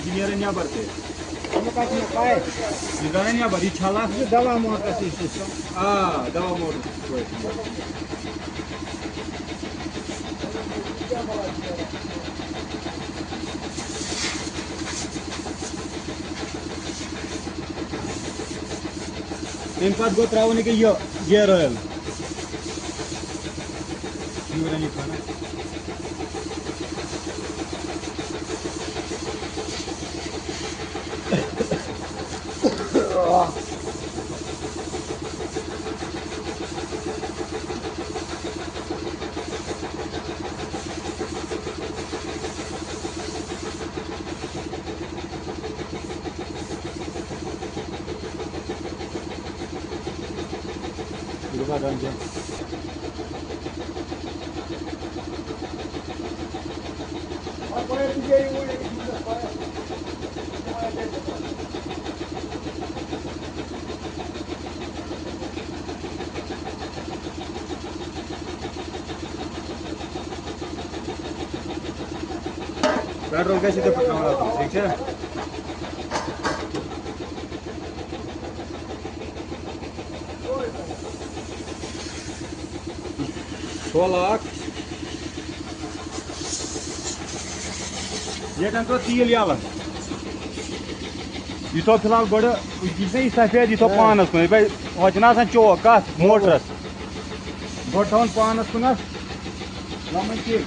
engineer बरते काय निदान बरी छाला दवा मोटर सिस्टम दवा मोड इन पत गो त्रावन के ये गियर ऑयल यूरानी खाना पेट्रोल कैसे तो पटना ठीक है 6 लाख ये टंको तील याला युतो फिलहाल गोड़ ये सफेद युतो पानस कुन भाई वचना चौक कत मोटरस गोड़ थवन पानस कुनस लमन की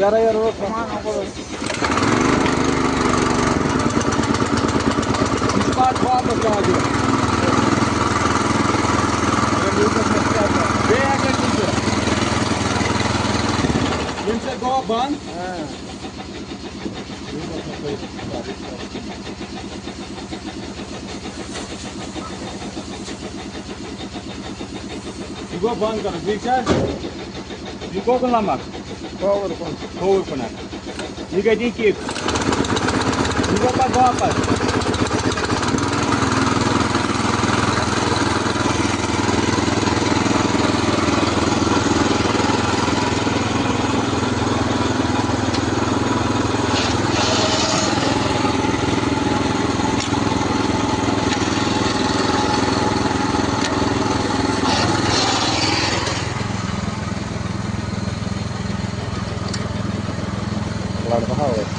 यार यार वो सामान बात वापस आ गया इनसे गो बंद गो बंद कर ठीक है गो को नमक खोर को ये गई किक गो का वापस How